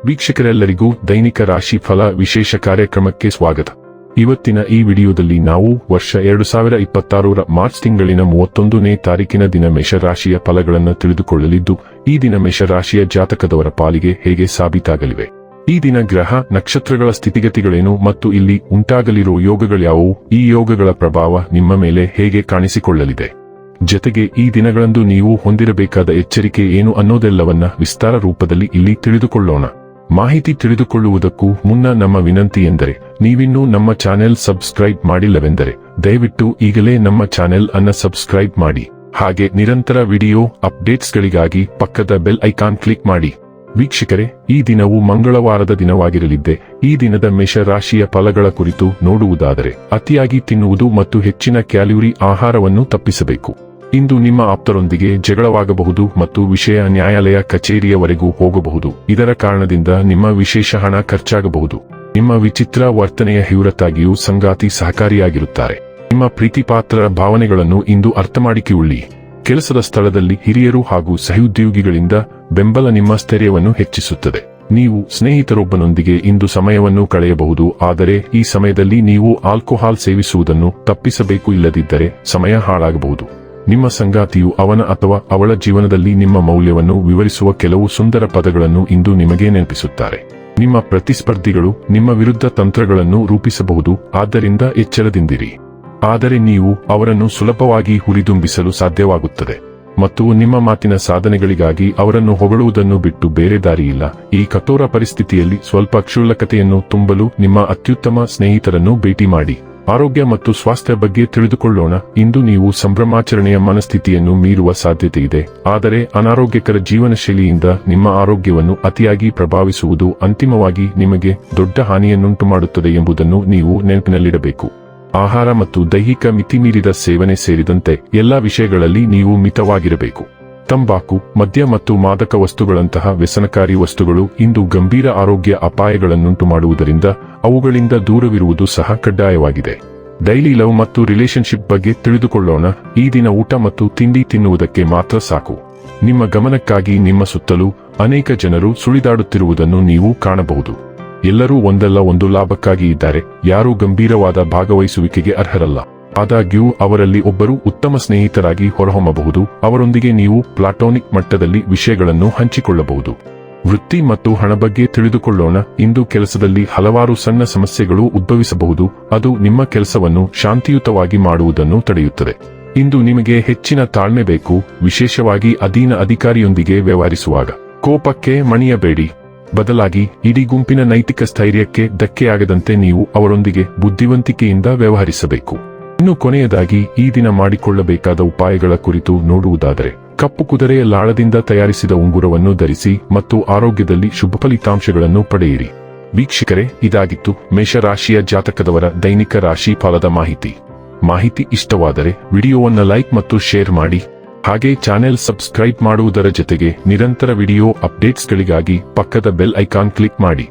ವೀಕ್ಷಕರೆಲ್ಲರಿಗೂ ದೈನಿಕ ರಾಶಿ ಫಲ ವಿಶೇಷ ಕಾರ್ಯಕ್ರಮಕ್ಕೆ ಸ್ವಾಗತ. ಇವತ್ತಿನ ಈ ವಿಡಿಯೋದಲ್ಲಿ ನಾವು ವರ್ಷ 2026ರ ಮಾರ್ಚ್ ತಿಂಗಳಿನ 31ನೇ ತಾರೀಕಿನ ದಿನ ಮೇಷರಾಶಿಯ ಫಲಗಳನ್ನು ತಿಳಿದುಕೊಳ್ಳಲಿದ್ದು, ಈ ದಿನ ಮೇಷರಾಶಿಯ ಜಾತಕದವರ ಪಾಲಿಗೆ ಹೇಗೆ ಸಾಬೀತಾಗಲಿವೆ, ಈ ದಿನ ಗ್ರಹ ನಕ್ಷತ್ರಗಳ ಸ್ಥಿತಿಗತಿಗಳೇನು ಮತ್ತು ಇಲ್ಲಿ ಉಂಟಾಗಲಿರುವ ಯೋಗಗಳ್ಯಾವುವು, ಈ ಯೋಗಗಳ ಪ್ರಭಾವ ನಿಮ್ಮ ಮೇಲೆ ಹೇಗೆ ಕಾಣಿಸಿಕೊಳ್ಳಲಿದೆ, ಜೊತೆಗೆ ಈ ದಿನಗಳಂದು ನೀವು ಹೊಂದಿರಬೇಕಾದ ಎಚ್ಚರಿಕೆ ಏನು ಅನ್ನೋದೆಲ್ಲವನ್ನ ವಿಸ್ತಾರ ರೂಪದಲ್ಲಿ ಇಲ್ಲಿ ತಿಳಿದುಕೊಳ್ಳೋಣ. ಮಾಹಿತಿ ತಿಳಿದುಕೊಳ್ಳುವುದಕ್ಕೂ ಮುನ್ನ ನಮ್ಮ ವಿನಂತಿ ಎಂದರೆ, ನೀವಿನ್ನೂ ನಮ್ಮ ಚಾನೆಲ್ ಸಬ್ಸ್ಕ್ರೈಬ್ ಮಾಡಿಲ್ಲವೆಂದರೆ ದಯವಿಟ್ಟು ಈಗಲೇ ನಮ್ಮ ಚಾನೆಲ್ ಅನ್ನ ಸಬ್ಸ್ಕ್ರೈಬ್ ಮಾಡಿ. ಹಾಗೆ ನಿರಂತರ ವಿಡಿಯೋ ಅಪ್ಡೇಟ್ಸ್ಗಳಿಗಾಗಿ ಪಕ್ಕದ ಬೆಲ್ ಐಕಾನ್ ಕ್ಲಿಕ್ ಮಾಡಿ. ವೀಕ್ಷಕರೇ, ಈ ದಿನವು ಮಂಗಳವಾರದ ದಿನವಾಗಿರಲಿದ್ದೆ. ಈ ದಿನದ ಮೇಷರಾಶಿಯ ಫಲಗಳ ಕುರಿತು ನೋಡುವುದಾದರೆ, ಅತಿಯಾಗಿ ತಿನ್ನುವುದು ಮತ್ತು ಹೆಚ್ಚಿನ ಕ್ಯಾಲೋರಿ ಆಹಾರವನ್ನು ತಪ್ಪಿಸಬೇಕು. ಇಂದು ನಿಮ್ಮ ಆಪ್ತರೊಂದಿಗೆ ಜಗಳವಾಗಬಹುದು ಮತ್ತು ವಿಷಯ ನ್ಯಾಯಾಲಯ ಕಚೇರಿಯವರೆಗೂ ಹೋಗಬಹುದು. ಇದರ ಕಾರಣದಿಂದ ನಿಮ್ಮ ವಿಶೇಷ ಹಣ ಖರ್ಚಾಗಬಹುದು. ನಿಮ್ಮ ವಿಚಿತ್ರ ವರ್ತನೆಯ ಹೊರತಾಗಿಯೂ ಸಂಗಾತಿ ಸಹಕಾರಿಯಾಗಿರುತ್ತಾರೆ. ನಿಮ್ಮ ಪ್ರೀತಿಪಾತ್ರರ ಭಾವನೆಗಳನ್ನು ಇಂದು ಅರ್ಥಮಾಡಿಕೊಳ್ಳಿ. ಕೆಲಸದ ಸ್ಥಳದಲ್ಲಿ ಹಿರಿಯರು ಹಾಗೂ ಸಹೋದ್ಯೋಗಿಗಳಿಂದ ಬೆಂಬಲ ನಿಮ್ಮ ಸ್ಥೈರ್ಯವನ್ನು ಹೆಚ್ಚಿಸುತ್ತದೆ. ನೀವು ಸ್ನೇಹಿತರೊಬ್ಬನೊಂದಿಗೆ ಇಂದು ಸಮಯವನ್ನು ಕಳೆಯಬಹುದು, ಆದರೆ ಈ ಸಮಯದಲ್ಲಿ ನೀವು ಆಲ್ಕೋಹಾಲ್ ಸೇವಿಸುವುದನ್ನು ತಪ್ಪಿಸಬೇಕು, ಇಲ್ಲದಿದ್ದರೆ ಸಮಯ ಹಾಳಾಗಬಹುದು. ನಿಮ್ಮ ಸಂಗಾತಿಯು ಅವನ ಅಥವಾ ಅವಳ ಜೀವನದಲ್ಲಿ ನಿಮ್ಮ ಮೌಲ್ಯವನ್ನು ವಿವರಿಸುವ ಕೆಲವು ಸುಂದರ ಪದಗಳನ್ನು ಇಂದು ನಿಮಗೆ ನೆನಪಿಸುತ್ತಾರೆ. ನಿಮ್ಮ ಪ್ರತಿಸ್ಪರ್ಧಿಗಳು ನಿಮ್ಮ ವಿರುದ್ಧ ತಂತ್ರಗಳನ್ನು ರೂಪಿಸಬಹುದು, ಆದ್ದರಿಂದ ಎಚ್ಚರದಿಂದಿರಿ. ಆದರೆ ನೀವು ಅವರನ್ನು ಸುಲಭವಾಗಿ ಹುರಿದುಂಬಿಸಲು ಸಾಧ್ಯವಾಗುತ್ತದೆ ಮತ್ತು ನಿಮ್ಮ ಮಾತಿನ ಸಾಧನೆಗಳಿಗಾಗಿ ಅವರನ್ನು ಹೊಗಳುವುದನ್ನು ಬಿಟ್ಟು ಬೇರೆ ದಾರಿಯಿಲ್ಲ. ಈ ಕಠೋರ ಪರಿಸ್ಥಿತಿಯಲ್ಲಿ ಸ್ವಲ್ಪ ಕ್ಷುಲ್ಲಕತೆಯನ್ನು ತುಂಬಲು ನಿಮ್ಮ ಅತ್ಯುತ್ತಮ ಸ್ನೇಹಿತರನ್ನು ಭೇಟಿ ಮಾಡಿ. ಆರೋಗ್ಯ ಮತ್ತು ಸ್ವಾಸ್ಥ್ಯ ಬಗ್ಗೆ ತಿಳಿದುಕೊಳ್ಳೋಣ. ಇಂದು ನೀವು ಸಂಭ್ರಮಾಚರಣೆಯ ಮನಸ್ಥಿತಿಯನ್ನು ಮೀರುವ ಸಾಧ್ಯತೆ ಇದೆ, ಆದರೆ ಅನಾರೋಗ್ಯಕರ ಜೀವನ ಶೈಲಿಯಿಂದ ನಿಮ್ಮ ಆರೋಗ್ಯವನ್ನು ಅತಿಯಾಗಿ ಪ್ರಭಾವಿಸುವುದು ಅಂತಿಮವಾಗಿ ನಿಮಗೆ ದೊಡ್ಡ ಹಾನಿಯನ್ನುಂಟು ಮಾಡುತ್ತದೆ ಎಂಬುದನ್ನು ನೀವು ನೆನಪಿನಲ್ಲಿಡಬೇಕು. ಆಹಾರ ಮತ್ತು ದೈಹಿಕ ಮಿತಿಮೀರಿದ ಸೇವನೆ ಸೇರಿದಂತೆ ಎಲ್ಲಾ ವಿಷಯಗಳಲ್ಲಿ ನೀವು ಮಿತವಾಗಿರಬೇಕು. ತಂಬಾಕು, ಮದ್ಯ ಮತ್ತು ಮಾದಕ ವಸ್ತುಗಳಂತಹ ವ್ಯಸನಕಾರಿ ವಸ್ತುಗಳು ಇಂದು ಗಂಭೀರ ಆರೋಗ್ಯ ಅಪಾಯಗಳನ್ನುಂಟು ಮಾಡುವುದರಿಂದ ಅವುಗಳಿಂದ ದೂರವಿರುವುದು ಸಹ ಕಡ್ಡಾಯವಾಗಿದೆ. ಡೈಲಿ ಲವ್ ಮತ್ತು ರಿಲೇಶನ್ಶಿಪ್ ಬಗ್ಗೆ ತಿಳಿದುಕೊಳ್ಳೋಣ. ಈ ದಿನ ಊಟ ಮತ್ತು ತಿಂಡಿ ತಿನ್ನುವುದಕ್ಕೆ ಮಾತ್ರ ಸಾಕು. ನಿಮ್ಮ ಗಮನಕ್ಕಾಗಿ ನಿಮ್ಮ ಸುತ್ತಲೂ ಅನೇಕ ಜನರು ಸುಳಿದಾಡುತ್ತಿರುವುದನ್ನು ನೀವು ಕಾಣಬಹುದು. ಎಲ್ಲರೂ ಒಂದಲ್ಲ ಒಂದು ಲಾಭಕ್ಕಾಗಿ ಇದ್ದಾರೆ, ಯಾರೂ ಗಂಭೀರವಾದ ಭಾಗವಹಿಸುವಿಕೆಗೆ ಅರ್ಹರಲ್ಲ. ಆದಾಗ್ಯೂ ಅವರಲ್ಲಿ ಒಬ್ಬರು ಉತ್ತಮ ಸ್ನೇಹಿತರಾಗಿ ಹೊರಹೊಮ್ಮಬಹುದು, ಅವರೊಂದಿಗೆ ನೀವು ಪ್ಲಾಟೋನಿಕ್ ಮಟ್ಟದಲ್ಲಿ ವಿಷಯಗಳನ್ನು ಹಂಚಿಕೊಳ್ಳಬಹುದು. ವೃತ್ತಿ ಮತ್ತು ಹಣ ಬಗ್ಗೆ ತಿಳಿದುಕೊಳ್ಳೋಣ. ಇಂದು ಕೆಲಸದಲ್ಲಿ ಹಲವಾರು ಸಣ್ಣ ಸಮಸ್ಯೆಗಳು ಉದ್ಭವಿಸಬಹುದು, ಅದು ನಿಮ್ಮ ಕೆಲಸವನ್ನು ಶಾಂತಿಯುತವಾಗಿ ಮಾಡುವುದನ್ನು ತಡೆಯುತ್ತದೆ. ಇಂದು ನಿಮಗೆ ಹೆಚ್ಚಿನ ತಾಳ್ಮೆ ಬೇಕು, ವಿಶೇಷವಾಗಿ ಅಧೀನ ಅಧಿಕಾರಿಯೊಂದಿಗೆ ವ್ಯವಹರಿಸುವಾಗ. ಕೋಪಕ್ಕೆ ಮಣಿಯಬೇಡಿ, ಬದಲಾಗಿ ಇಡೀ ಗುಂಪಿನ ನೈತಿಕ ಸ್ಥೈರ್ಯಕ್ಕೆ ಧಕ್ಕೆಯಾಗದಂತೆ ನೀವು ಅವರೊಂದಿಗೆ ಬುದ್ಧಿವಂತಿಕೆಯಿಂದ ವ್ಯವಹರಿಸಬೇಕು. ಇನ್ನು ಕೊನೆಯದಾಗಿ ಈ ದಿನ ಮಾಡಿಕೊಳ್ಳಬೇಕಾದ ಉಪಾಯಗಳ ಕುರಿತು ನೋಡುವುದಾದರೆ, ಕಪ್ಪು ಕುದುರೆಯ ಲಾಳದಿಂದ ತಯಾರಿಸಿದ ಉಂಗುರವನ್ನು ಧರಿಸಿ ಮತ್ತು ಆರೋಗ್ಯದಲ್ಲಿ ಶುಭ ಫಲಿತಾಂಶಗಳನ್ನು ಪಡೆಯಿರಿ. ವೀಕ್ಷಕರೇ, ಇದಾಗಿತ್ತು ಮೇಷರಾಶಿಯ ಜಾತಕದವರ ದೈನಿಕ ರಾಶಿ ಫಲದ ಮಾಹಿತಿ ಇಷ್ಟವಾದರೆ ವಿಡಿಯೋವನ್ನು ಲೈಕ್ ಮತ್ತು ಶೇರ್ ಮಾಡಿ. ಹಾಗೆ ಚಾನೆಲ್ ಸಬ್ಸ್ಕ್ರೈಬ್ ಮಾಡುವುದರ ಜೊತೆಗೆ ನಿರಂತರ ವಿಡಿಯೋ ಅಪ್ಡೇಟ್ಸ್ಗಳಿಗಾಗಿ ಪಕ್ಕದ ಬೆಲ್ ಐಕಾನ್ ಕ್ಲಿಕ್ ಮಾಡಿ.